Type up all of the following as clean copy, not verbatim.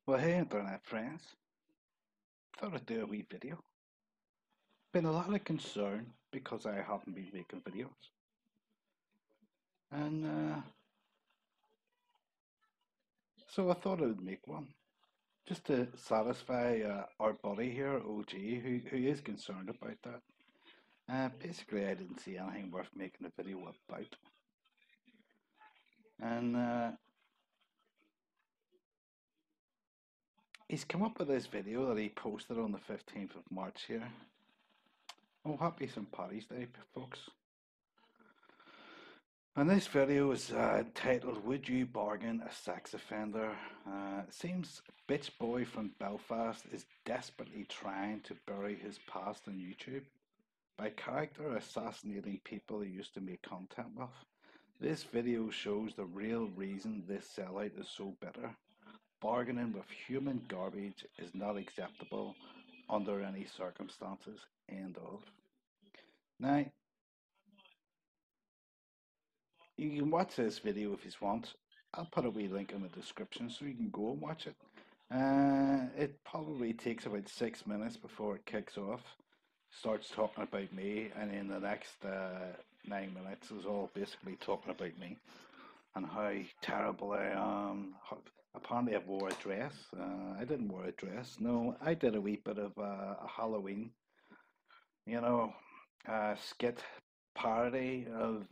Well, hey, internet friends. Thought I'd do a wee video. Been a lot of concern because I haven't been making videos. And so I thought I would make one just to satisfy our buddy here, OG, who is concerned about that. Basically, I didn't see anything worth making a video about. And he's come up with this video that he posted on the 15th of March here. Oh, happy St. Paddy's Day, folks. And this video is titled Would You Bargain a Sex Offender? It seems Bitch Boy from Belfast is desperately trying to bury his past on YouTube by character assassinating people he used to make content with. This video shows the real reason this sellout is so bitter. Bargaining with human garbage is not acceptable under any circumstances. End of. Now, you can watch this video if you want. I'll put a wee link in the description so you can go and watch it. It probably takes about 6 minutes before it kicks off. Starts talking about me, and in the next 9 minutes is all basically talking about me and how terrible I am. Apparently, I wore a dress. I didn't wear a dress. No, I did a wee bit of a Halloween, you know, skit parody of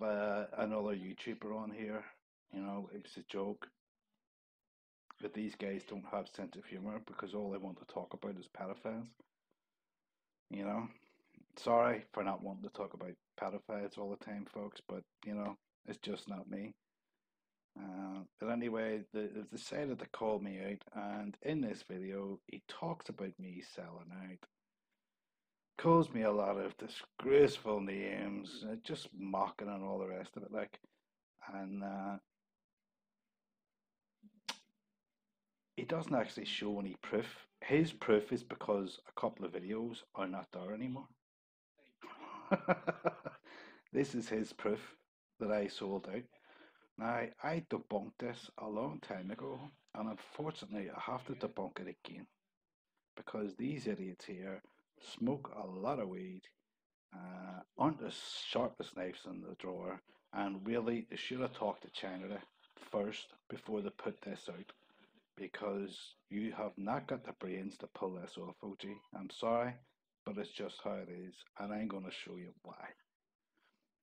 another YouTuber on here. You know, it was a joke. But these guys don't have sense of humor because all they want to talk about is pedophiles. You know, sorry for not wanting to talk about pedophiles all the time, folks, but you know, it's just not me. But anyway, they've decided to call me out, and in this video, he talks about me selling out, calls me a lot of disgraceful names, just mocking and all the rest of it, like, and he doesn't actually show any proof. His proof is because a couple of videos are not there anymore. This is his proof that I sold out. Now, I debunked this a long time ago, and unfortunately, I have to debunk it again because these idiots here smoke a lot of weed, aren't as sharp as knives in the drawer, and really, they should have talked to China first before they put this out because you have not got the brains to pull this off, OG. I'm sorry, but it's just how it is, and I'm going to show you why.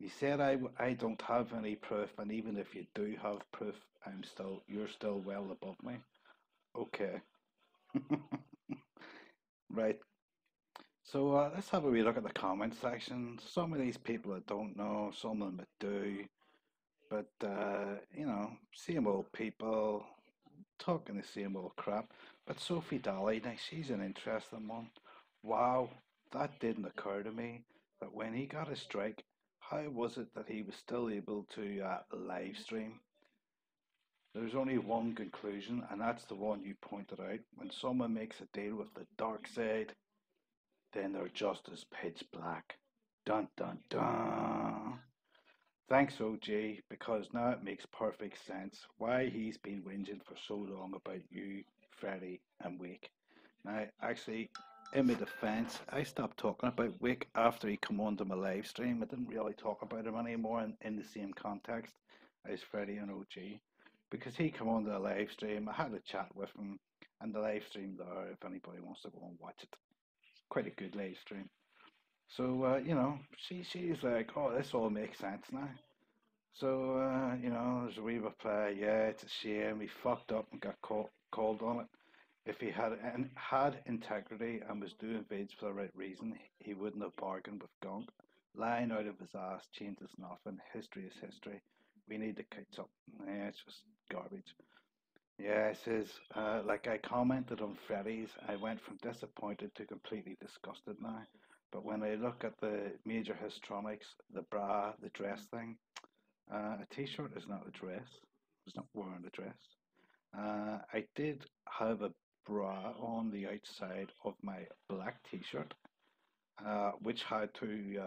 You said I don't have any proof, and even if you do have proof, you're still well above me. Okay, right. So let's have a wee look at the comment section. Some of these people I don't know, some of them I do, but you know, same old people talking the same old crap. But Sophie Dolly, now she's an interesting one. Wow, that didn't occur to me that when he got a strike, how was it that he was still able to live stream? There's only one conclusion, and that's the one you pointed out. When someone makes a deal with the dark side, then they're just as pitch black. Dun dun dun. Thanks, OG, because now it makes perfect sense why he's been whinging for so long about you, Freddie, and Wake. Now, actually, in my defence, I stopped talking about Wick after he come onto my live stream. I didn't really talk about him anymore in the same context as Freddie and OG because he come onto the live stream. I had a chat with him, and the live stream there, if anybody wants to go and watch it, quite a good live stream. So you know, she's like, oh, this all makes sense now. So you know, there's a wee reply. Yeah, it's a shame he fucked up and got called on it. If he had integrity and was doing vids for the right reason, he wouldn't have bargained with Gunk. Lying out of his ass changes nothing. History is history. We need to catch up. Yeah, it's just garbage. Yeah, it says, like I commented on Freddy's, I went from disappointed to completely disgusted now. But when I look at the major histronics, the bra, the dress thing, a t-shirt is not a dress. It's not wearing a dress. I did have a bra on the outside of my black t-shirt, which had two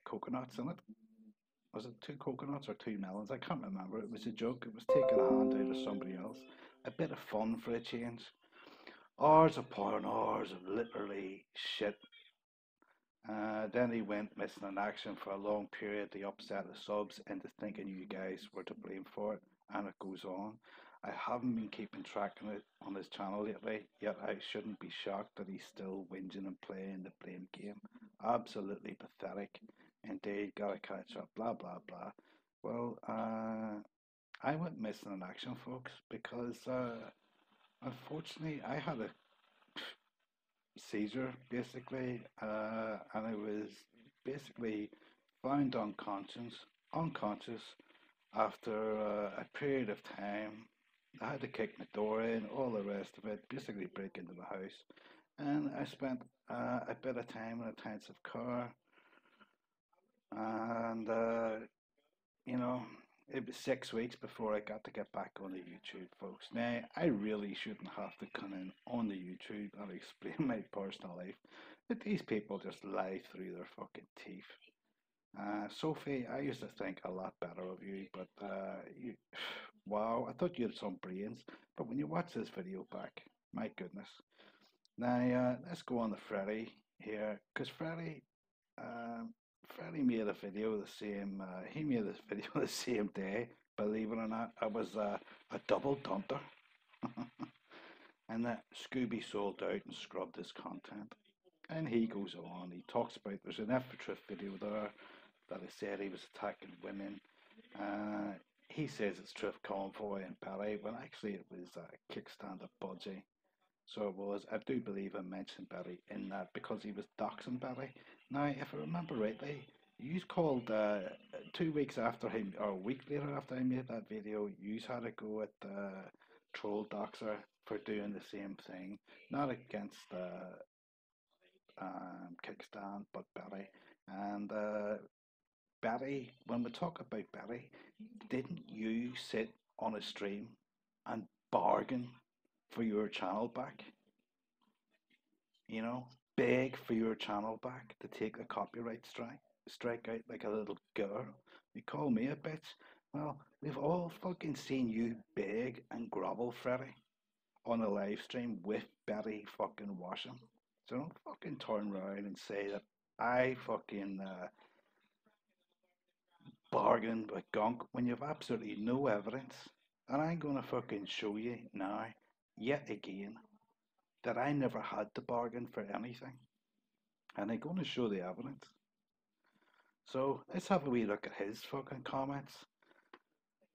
coconuts in it. Was it two coconuts or two melons? I can't remember. It was a joke. It was taking a hand out of somebody else. A bit of fun for a change. Hours of porn, hours of literally shit. Then he went missing in action for a long period. They upset the subs into thinking you guys were to blame for it, and it goes on. I haven't been keeping track of it on his channel lately, yet I shouldn't be shocked that he's still whinging and playing the blame game. Absolutely pathetic. Indeed, gotta catch up, blah blah blah. Well, I went missing in action, folks, because unfortunately I had a seizure basically, and I was basically found unconscious after a period of time. I had to kick my door in, all the rest of it, basically break into the house, and I spent a bit of time in a intensive car, and you know, it was 6 weeks before I got to get back on the YouTube, folks. Now, I really shouldn't have to come in on the YouTube and explain my personal life, but these people just lie through their fucking teeth. Sophie, I used to think a lot better of you, but wow, I thought you had some brains. But when you watch this video back, my goodness. Now, let's go on to Freddie here, because um, Freddie made a video the same. He made this video the same day. Believe it or not, I was a double dunter, and that Scooby sold out and scrubbed his content. And he goes on. He talks about there's an effort video there that he said he was attacking women. Uh, he says it's Truth Convoy and Ballet, when actually it was Kickstand at Budgie. So it was. I do believe I mentioned Barry in that because he was doxing Barry. Now, if I remember rightly, you called 2 weeks after him, or a week later after I made that video, you had to go at Troll Doxer for doing the same thing. Not against Kickstand, but Barry. And Barry, when we talk about Barry, didn't you sit on a stream and bargain for your channel back? You know, beg for your channel back to take the copyright strike out like a little girl. You call me a bitch? Well, we've all fucking seen you beg and grovel, Freddy, on a live stream with Betty fucking Washam. So don't fucking turn around and say that I fucking bargained with gunk when you've absolutely no evidence. And I'm gonna fucking show you now, yet again, that I never had to bargain for anything. And I'm gonna show the evidence. So let's have a wee look at his fucking comments.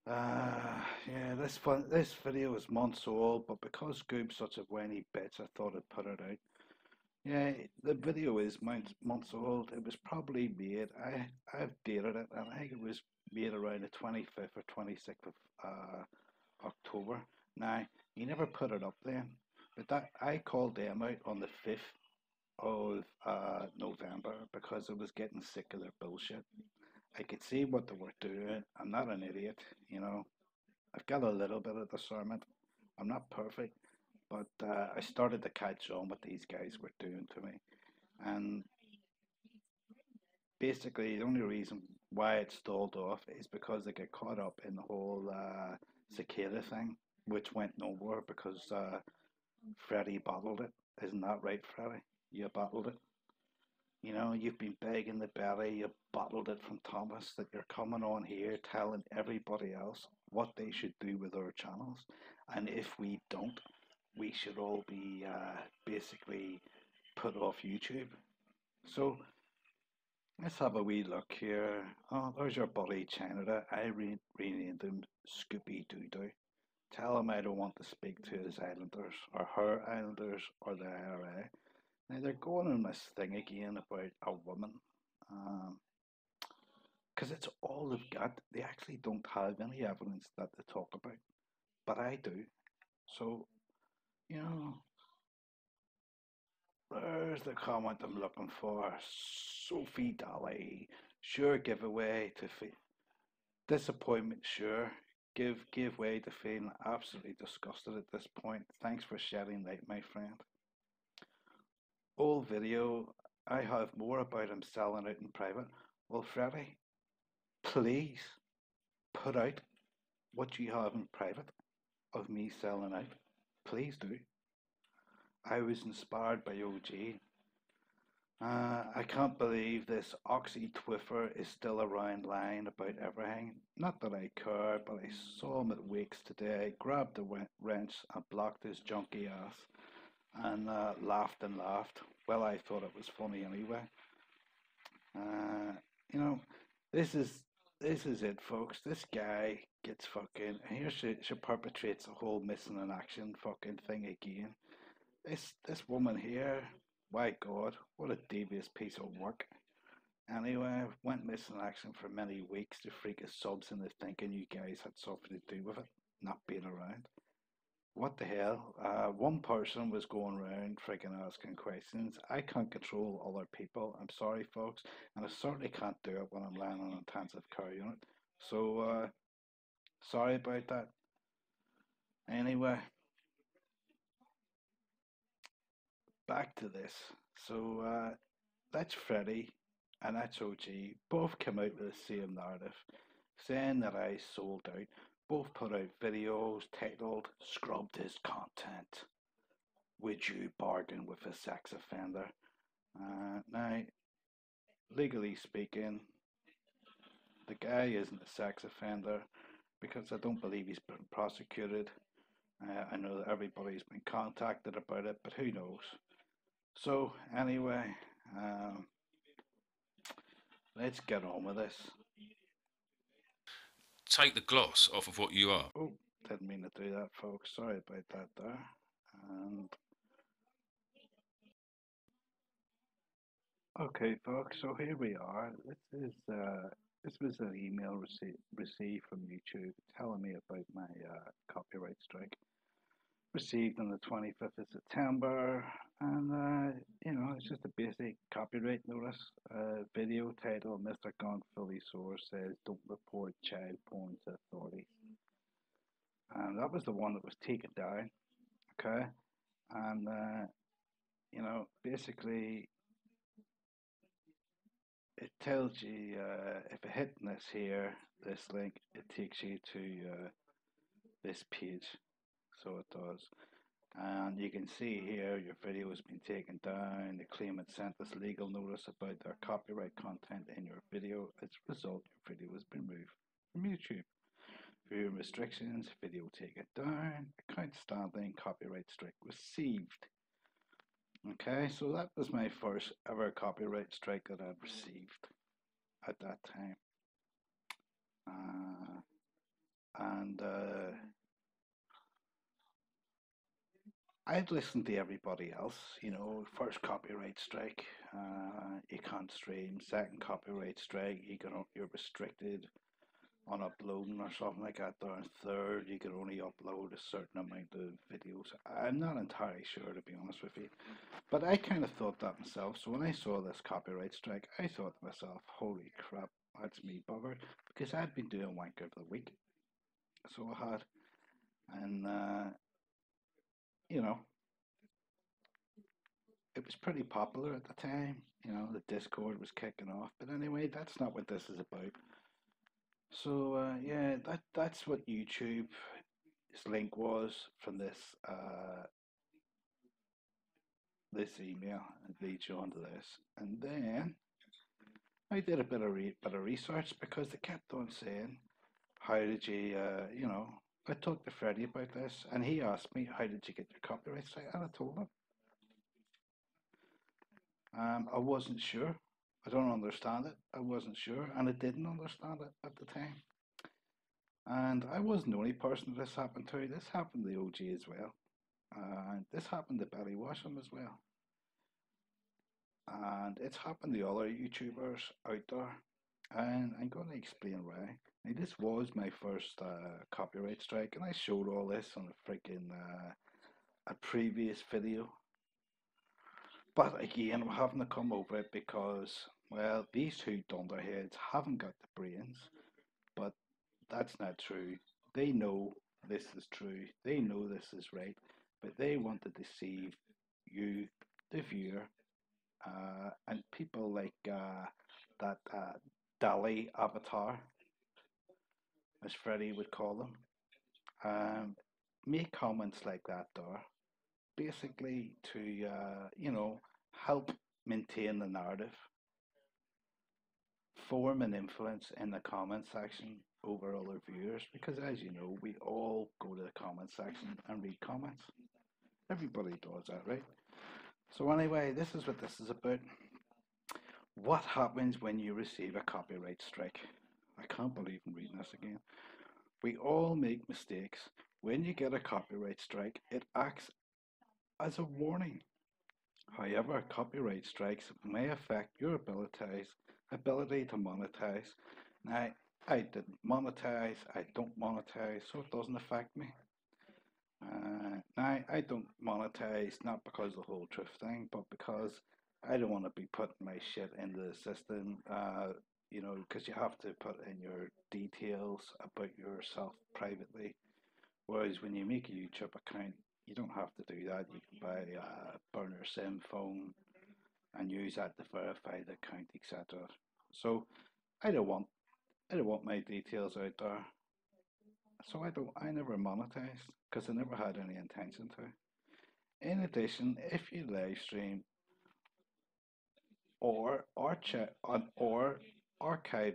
Yeah, this video is months old, but because Goob's such a whiny bitch, I thought I'd put it out. Yeah, the video is months old. It was probably made. I've dated it, and I think it was made around the 25th or 26th of October. Now he never put it up then, but that I called them out on the 5th of November because I was getting sick of their bullshit. I could see what they were doing. I'm not an idiot, you know. I've got a little bit of discernment. I'm not perfect, but I started to catch on what these guys were doing to me. And basically, the only reason why it stalled off is because they get caught up in the whole cicada thing, which went nowhere because Freddie bottled it. Isn't that right, Freddie? You bottled it. You know, you've been begging the belly, you bottled it from Thomas that you're coming on here telling everybody else what they should do with our channels. And if we don't, we should all be basically put off YouTube. So let's have a wee look here. Oh, there's your buddy Chinada. I renamed him Scoopy Doo Doo. Tell him I don't want to speak to his islanders or her islanders or the IRA. Now they're going on this thing again about a woman, because it's all they've got. They actually don't have any evidence that they talk about, but I do. So you know, there's the comment I'm looking for. Sophie Daly, sure giveaway to disappointment. Sure, give way to feeling absolutely disgusted at this point. Thanks for shedding light, my friend. Old video. I have more about him selling out in private. Well, Freddie, please put out what you have in private of me selling out. Please do. I was inspired by OG. I can't believe this Oxy Twiffer is still around lying about everything. Not that I care, but I saw him at Wakes today, grabbed the wrench and blocked his junky ass, and laughed and laughed. Well, I thought it was funny anyway. Uh, you know, this is this is it, folks. This guy gets fucking. Here she perpetrates the whole missing in action fucking thing again. This woman here, my God, what a devious piece of work. Anyway, went missing in action for many weeks to freak his subs into thinking you guys had something to do with it, not being around. What the hell? One person was going around freaking asking questions. I can't control other people. I'm sorry, folks, and I certainly can't do it when I'm lying on an intensive care unit. So, sorry about that. Anyway, back to this. So, that's Freddie and that's OG. Both come out with the same narrative, saying that I sold out. Both put out videos titled Scrubbed His Content. Would you bargain with a sex offender? Now, legally speaking, the guy isn't a sex offender because I don't believe he's been prosecuted. I know that everybody's been contacted about it, but who knows? So, anyway, um, let's get on with this. Take the gloss off of what you are. Oh, didn't mean to do that, folks. Sorry about that there. And okay, folks. So here we are. This was an email received from YouTube telling me about my copyright strike. Received on the 25th of September, and it's just a basic copyright notice. Video title: Mr. Gone Fully Source says don't report child porn to authorities. And that was the one that was taken down. Okay, and basically it tells you if you're hitting this here, this link, it takes you to this page. So it does. And you can see here your video has been taken down. The claimant sent us legal notice about their copyright content in your video. As a result, your video has been removed from YouTube. View restrictions, video taken down, account standing, copyright strike received. Okay, so that was my first ever copyright strike that I'd received at that time. And I'd listened to everybody else, first copyright strike, you can't stream. Second copyright strike, you're restricted on uploading or something like that. There, and third, you can only upload a certain amount of videos. I'm not entirely sure, to be honest with you, but I kind of thought that myself. So when I saw this copyright strike, I thought to myself, "Holy crap, that's me buggered," because I'd been doing Wanker of the Week, so I had, and you know, it was pretty popular at the time. The Discord was kicking off. But anyway, that's not what this is about. So yeah, that's what YouTube's link was from this email. It leads you onto this, and then I did a bit of research because they kept on saying, "How did you I talked to Freddie about this, and he asked me, "How did you get your copyright strike?" And I told him. I wasn't sure. I don't understand it. I wasn't sure, and I didn't understand it at the time. And I wasn't the only person this happened to. This happened to the OG as well. And this happened to Billy Washam as well. And it's happened to other YouTubers out there. And I'm going to explain why. Now, this was my first copyright strike, and I showed all this on a freaking a previous video. But again, we're having to come over it because, well, these two dunderheads haven't got the brains, but that's not true. They know this is true. They know this is right, but they want to deceive you, the viewer, and people like that Dali avatar, as Freddie would call them. Make comments like that there, basically to, help maintain the narrative, form an influence in the comment section over other viewers, because as you know, we all go to the comment section and read comments. Everybody does that, right? So anyway, this is what this is about. What happens when you receive a copyright strike? I can't believe I'm reading this again. We all make mistakes. When you get a copyright strike, it acts as a warning. However, copyright strikes may affect your ability to monetize. Now, I didn't monetize, I don't monetize, so it doesn't affect me. Now, I don't monetize not because of the whole truth thing, but because I don't want to be putting my shit into the system, because you have to put in your details about yourself privately. Whereas when you make a YouTube account, you don't have to do that. You can buy a burner SIM phone and use that to verify the account, etc. So I don't want I don't want my details out there. So I never monetized because I never had any intention to. In addition, if you live stream or archive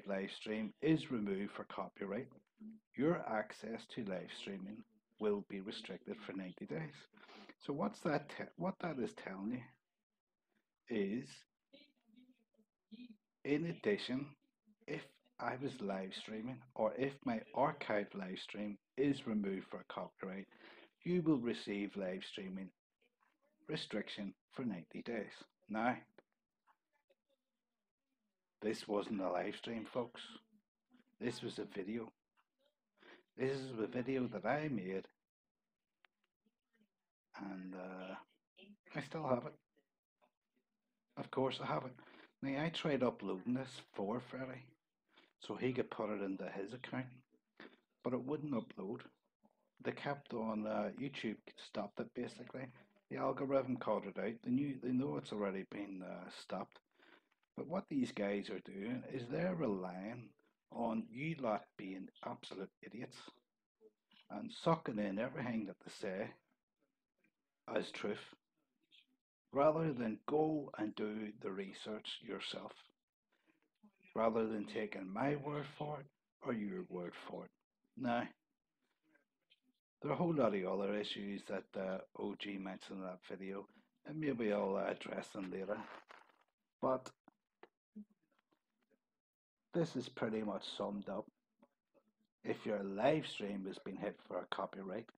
live stream is removed for copyright, your access to live streaming will be restricted for 90 days. So what that is telling you is, in addition, if I was live streaming or if my archive live stream is removed for copyright, you will receive live streaming restriction for 90 days. Now, this wasn't a live stream, folks. This was a video. This is a video that I made, and I still have it. Of course, I have it. Now, I tried uploading this for Freddie so he could put it into his account, but it wouldn't upload. They kept on, YouTube stopped it basically. The algorithm caught it out. They know it's already been stopped. But what these guys are doing is they're relying on you lot being absolute idiots and sucking in everything that they say as truth rather than go and do the research yourself, rather than taking my word for it or your word for it. Now, there are a whole lot of other issues that OG mentioned in that video, and maybe I'll address them later. But this is pretty much summed up. If your live stream has been hit for a copyright,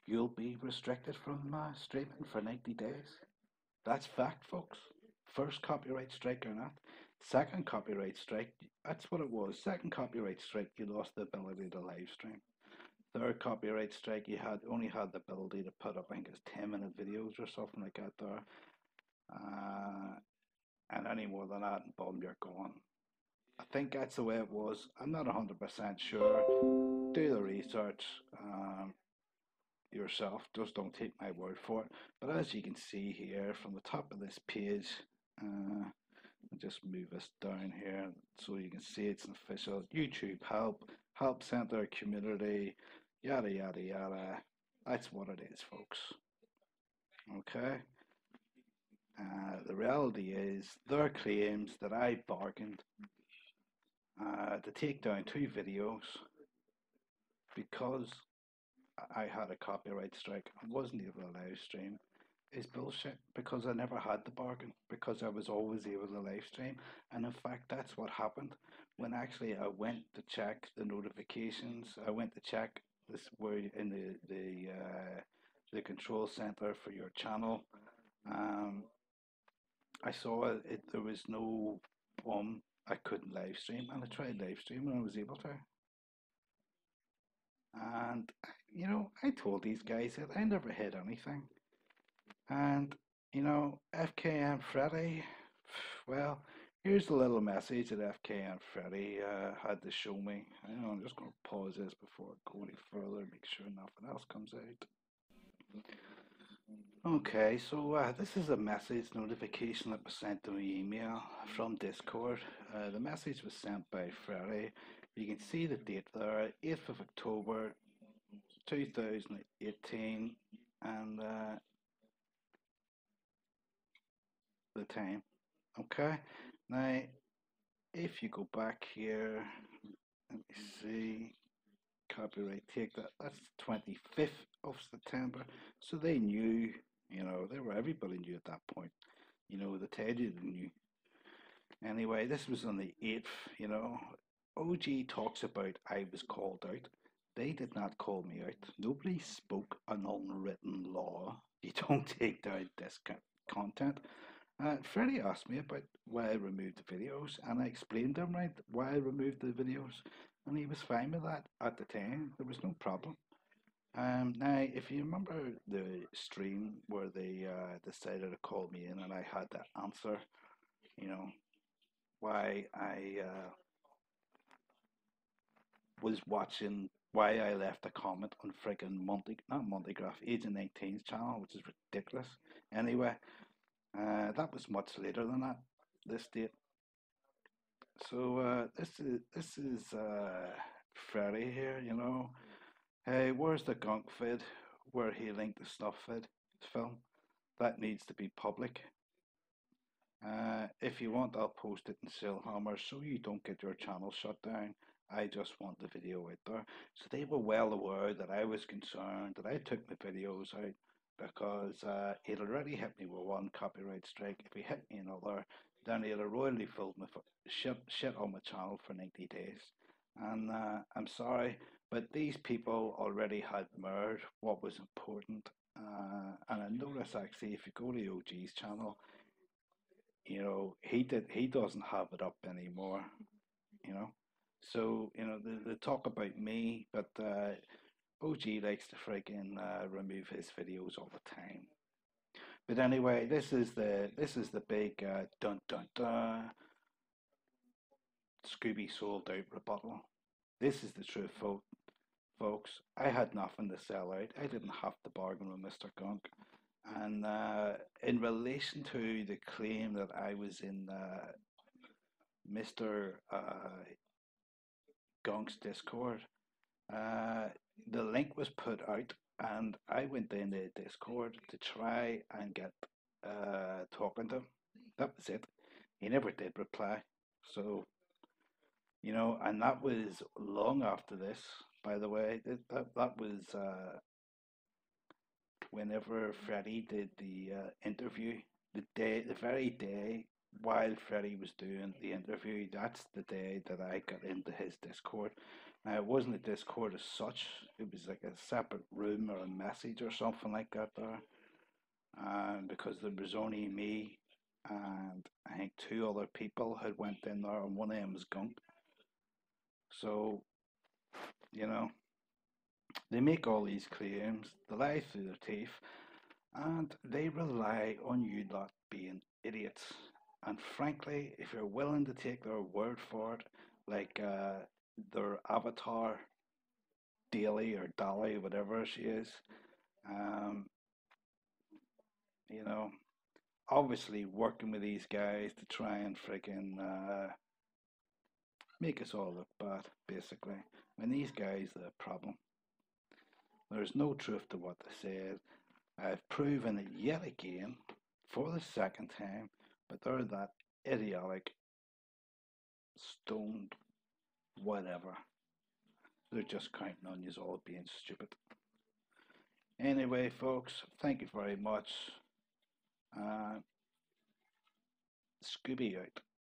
you'll be restricted from streaming for 90 days. That's fact, folks. First copyright strike or not. Second copyright strike, that's what it was. Second copyright strike, you lost the ability to live stream. Third copyright strike, you only had the ability to put up, I think it's 10-minute videos or something like that there. And any more than that, and boom, you're gone. I think that's the way it was. I'm not 100% sure. Do the research yourself. Just don't take my word for it. But as you can see here from the top of this page, I'll just move this down here so you can see it's an official YouTube help center community, yada yada yada. That's what it is, folks. Okay. The reality is their claims that I bargained to take down 2 videos because I had a copyright strike and wasn't able to live stream is bullshit, because I never had the bargain, because I was always able to live stream. And in fact, that's what happened when actually I went to check the notifications. I went to check this where in the control center for your channel. I saw there was no I couldn't live stream, and I tried live stream and I was able to. And I told these guys that I never hid anything. And FKM Freddy, well, here's a little message that FKM Freddy had to show me. I'm just going to pause this before I go any further, make sure nothing else comes out. Okay, so this is a message notification that was sent to my email from Discord. The message was sent by Freddy. You can see the date there, 8th of October 2018. and the time. Okay. Now, if you go back here, let me see. Copyright take that. That's 25th of September. So they knew, everybody knew at that point. The Teddy knew. Anyway, this was on the 8th, you know. OG talks about I was called out. They did not call me out. Nobody spoke an unwritten law. You don't take down this content. Freddie asked me about why I removed the videos, and I explained to him right why I removed the videos, and he was fine with that at the time. There was no problem. Now, if you remember the stream where they decided to call me in, and I had to answer, you know, why I was watching, why I left a comment on friggin' not Montygraph, Agent 19's channel, which is ridiculous. Anyway, that was much later than that, this date. So this is Freddy here, you know. Hey, where's the gunk vid where he linked the snuff vid film? That needs to be public. If you want, I'll post it in Sillhammer so you don't get your channel shut down. I just want the video out there. So they were well aware that I was concerned that I took my videos out because he'd already hit me with one copyright strike. If he hit me another, then he'd have royally filled my shit on my channel for 90 days. And I'm sorry, but these people already had mirrored what was important. And I notice actually, if you go to OG's channel, he doesn't have it up anymore, you know. So, they talk about me, but OG likes to friggin' remove his videos all the time. But anyway, this is the big dun dun dun Scooby sold out rebuttal. This is the truth, folks. I had nothing to sell out. I didn't have to bargain with Mr. Gunk. And in relation to the claim that I was in Mr. Gunk's Discord, uh, the link was put out, and I went in the Discord to try and get talking to him. That was it. He never did reply. So, and that was long after this, by the way. That was whenever Freddie did the interview, the very day while Freddie was doing the interview, that's the day that I got into his Discord. Now, it wasn't a Discord as such, it was like a separate room or a message or something like that there. Because there was only me and I think two other people had went in there, and one of them was Gunk. So, you know, they make all these claims, they lie through their teeth, and they rely on you not being idiots. And frankly, if you're willing to take their word for it, like their avatar, Daly or Dolly, whatever she is, um, you know, obviously working with these guys to try and friggin' make us all look bad, basically. When these guys are the problem. There's no truth to what they said. I've proven it yet again for the second time, but they're that idiotic, stoned, whatever. They're just counting on you all being stupid. Anyway, folks, thank you very much. Scooby out.